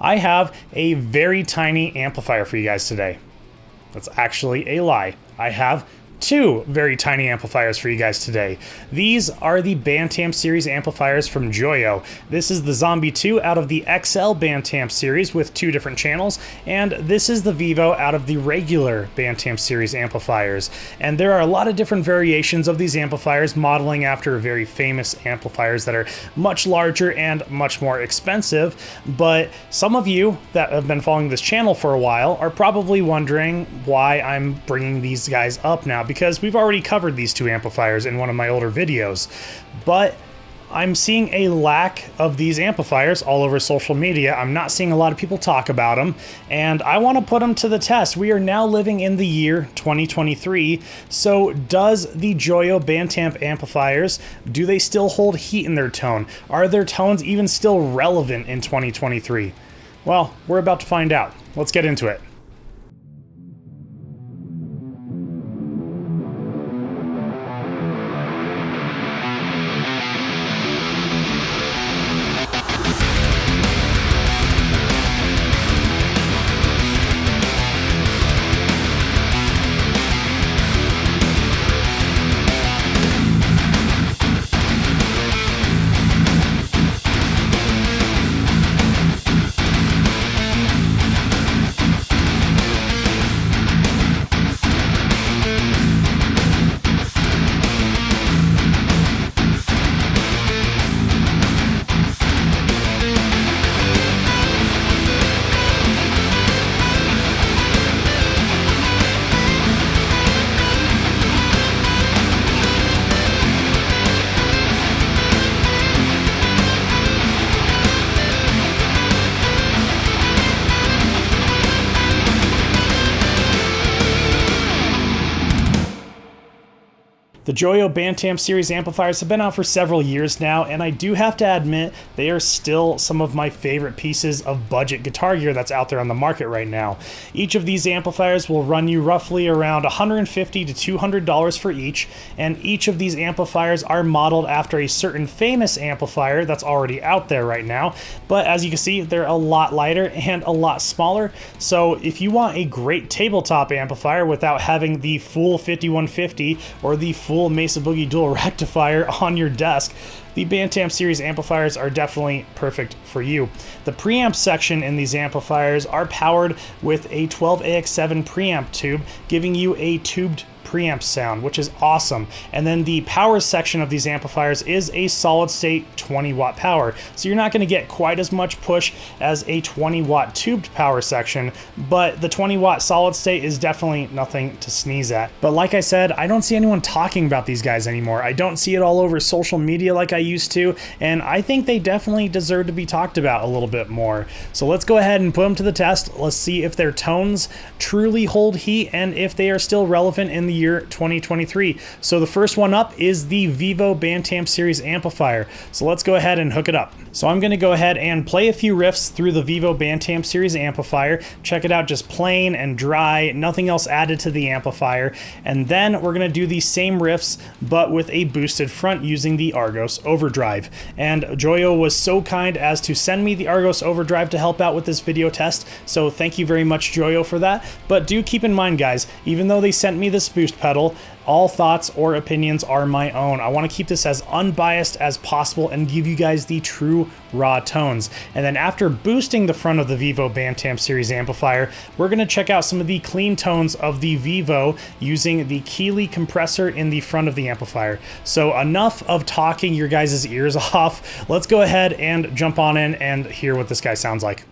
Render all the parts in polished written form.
I have a very tiny amplifier for you guys today. That's actually a lie. I have two very tiny amplifiers for you guys today. These are the Bantamp series amplifiers from JOYO. This is the Zombie 2 out of the XL Bantamp series with two different channels, and this is the Vivo out of the regular Bantamp series amplifiers. And there are a lot of different variations of these amplifiers, modeling after very famous amplifiers that are much larger and much more expensive. But some of you that have been following this channel for a while are probably wondering why I'm bringing these guys up now, because we've already covered these two amplifiers in one of my older videos. But I'm seeing a lack of these amplifiers all over social media. I'm not seeing a lot of people talk about them, and I want to put them to the test. We are now living in the year 2023, so does the JOYO Bantamp amplifiers, do they still hold heat in their tone? Are their tones even still relevant in 2023? Well, we're about to find out. Let's get into it. The JOYO Bantamp series amplifiers have been out for several years now, and I do have to admit they are still some of my favorite pieces of budget guitar gear that's out there on the market right now. Each of these amplifiers will run you roughly around $150 to $200 for each, and each of these amplifiers are modeled after a certain famous amplifier that's already out there right now. But as you can see, they're a lot lighter and a lot smaller, so if you want a great tabletop amplifier without having the full 5150 or the full Mesa Boogie dual rectifier on your desk, the Bantamp series amplifiers are definitely perfect for you. The preamp section in these amplifiers are powered with a 12AX7 preamp tube, giving you a tubed preamp sound, which is awesome. And then the power section of these amplifiers is a solid state 20 watt power. So you're not going to get quite as much push as a 20 watt tubed power section, but the 20 watt solid state is definitely nothing to sneeze at. But like I said, I don't see anyone talking about these guys anymore. I don't see it all over social media like I used to, and I think they definitely deserve to be talked about a little bit more. So let's go ahead and put them to the test. Let's see if their tones truly hold heat and if they are still relevant in the year 2023. So the first one up is the Vivo Bantamp series amplifier. So let's go ahead and hook it up. So I'm going to go ahead and play a few riffs through the Vivo Bantamp series amplifier. Check it out, just plain and dry, nothing else added to the amplifier. And then we're going to do these same riffs but with a boosted front using the Argos Overdrive. And JOYO was so kind as to send me the Argos Overdrive to help out with this video test. So thank you very much, JOYO, for that. But do keep in mind, guys, even though they sent me this boost pedal, all thoughts or opinions are my own. I want to keep this as unbiased as possible and give you guys the true raw tones. And then after boosting the front of the Vivo Bantamp series amplifier, we're going to check out some of the clean tones of the Vivo using the Keeley compressor in the front of the amplifier. So enough of talking your guys' ears off. Let's go ahead and jump on in and hear what this guy sounds like.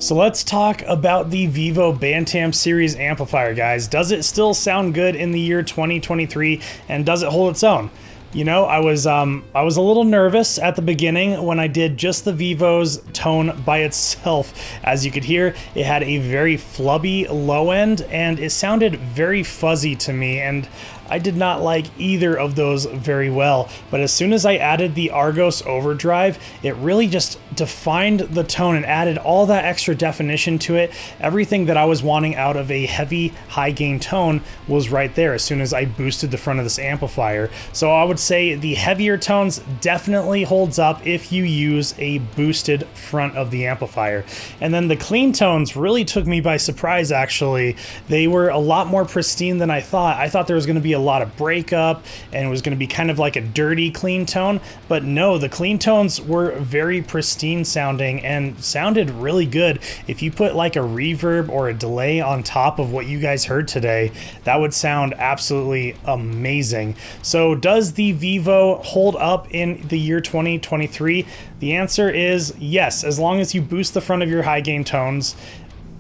So let's talk about the Vivo Bantamp series amplifier, guys. Does it still sound good in the year 2023, and does it hold its own? You know, I was a little nervous at the beginning when I did just the Vivo's tone by itself. As you could hear, it had a very flubby low end and it sounded very fuzzy to me, and I did not like either of those very well. But as soon as I added the Argos overdrive, it really just defined the tone and added all that extra definition to it. Everything that I was wanting out of a heavy high gain tone was right there as soon as I boosted the front of this amplifier. So I would say the heavier tones definitely holds up if you use a boosted front of the amplifier. And then the clean tones really took me by surprise, actually. They were a lot more pristine than I thought. I thought there was going to be a lot of breakup and it was going to be kind of like a dirty clean tone, but no, the clean tones were very pristine sounding and sounded really good. If you put like a reverb or a delay on top of what you guys heard today, that would sound absolutely amazing. So does the Vivo hold up in the year 2023? The answer is yes. As long as you boost the front of your high gain tones,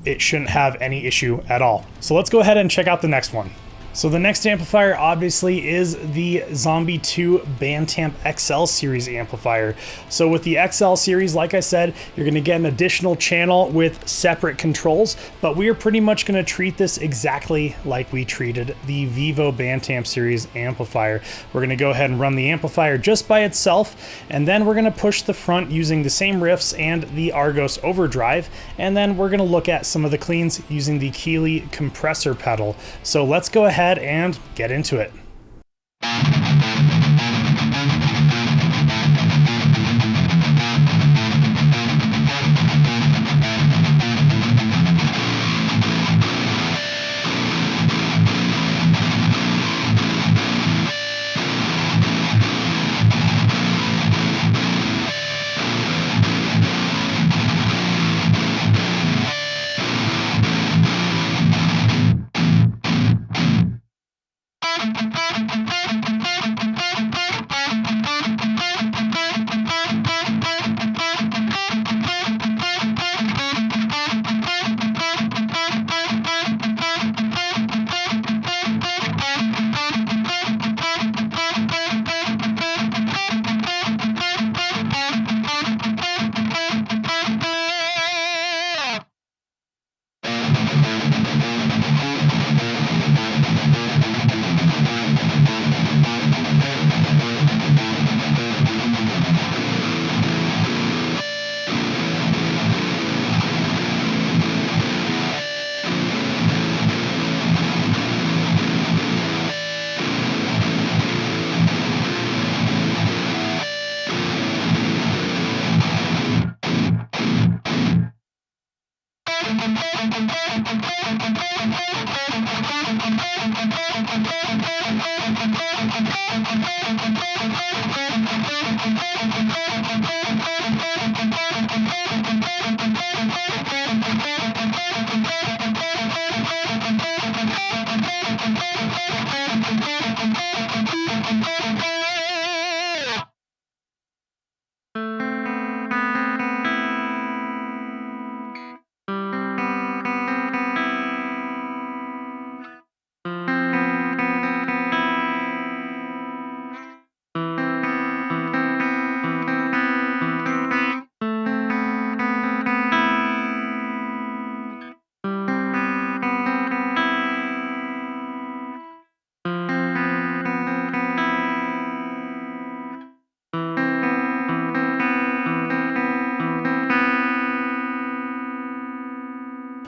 it shouldn't have any issue at all. So let's go ahead and check out the next one. So the next amplifier obviously is the Zombie 2 Bantamp XL series amplifier. So with the XL series, like I said, you're going to get an additional channel with separate controls, but we are pretty much going to treat this exactly like we treated the Vivo Bantamp series amplifier. We're going to go ahead and run the amplifier just by itself, and then we're going to push the front using the same riffs and the Argos overdrive, and then we're going to look at some of the cleans using the Keeley compressor pedal. So let's go ahead and get into it.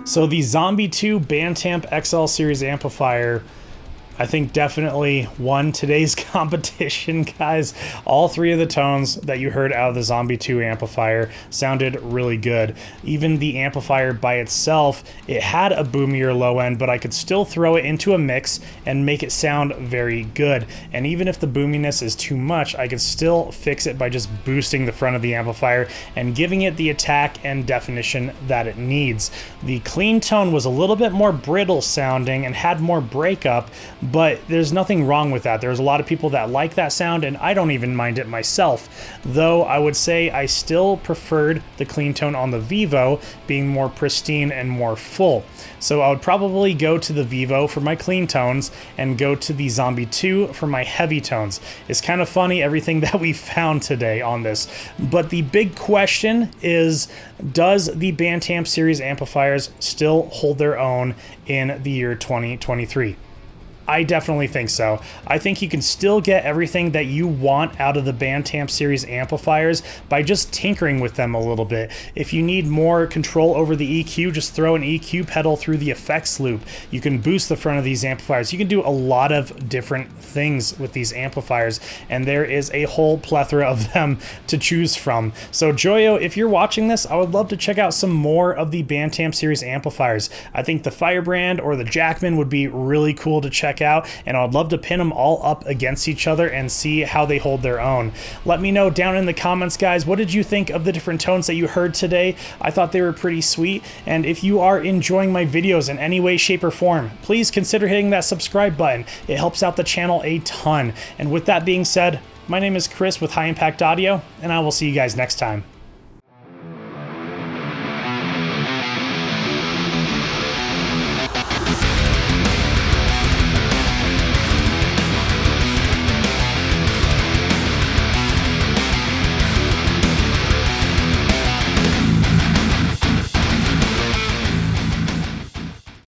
So the Zombie 2 Bantamp XL series amplifier, I think, definitely won today's competition, guys. All three of the tones that you heard out of the Zombie 2 amplifier sounded really good. Even the amplifier by itself, it had a boomier low end, but I could still throw it into a mix and make it sound very good. And even if the boominess is too much, I could still fix it by just boosting the front of the amplifier and giving it the attack and definition that it needs. The clean tone was a little bit more brittle sounding and had more breakup, but there's nothing wrong with that. There's a lot of people that like that sound, and I don't even mind it myself, though I would say I still preferred the clean tone on the Vivo being more pristine and more full. So I would probably go to the Vivo for my clean tones and go to the Zombie 2 for my heavy tones. It's kind of funny everything that we found today on this, but the big question is, does the Bantamp series amplifiers still hold their own in the year 2023? I definitely think so. I think you can still get everything that you want out of the Bantamp series amplifiers by just tinkering with them a little bit. If you need more control over the EQ, just throw an EQ pedal through the effects loop. You can boost the front of these amplifiers. You can do a lot of different things with these amplifiers, and there is a whole plethora of them to choose from. So JOYO, if you're watching this, I would love to check out some more of the Bantamp series amplifiers. I think the Firebrand or the Jackman would be really cool to check out, and I'd love to pin them all up against each other and see how they hold their own. Let me know down in the comments, guys, what did you think of the different tones that you heard today? I thought they were pretty sweet, and if you are enjoying my videos in any way, shape, or form, please consider hitting that subscribe button. It helps out the channel a ton. And with that being said, my name is Chris with High Impact Audio, and I will see you guys next time.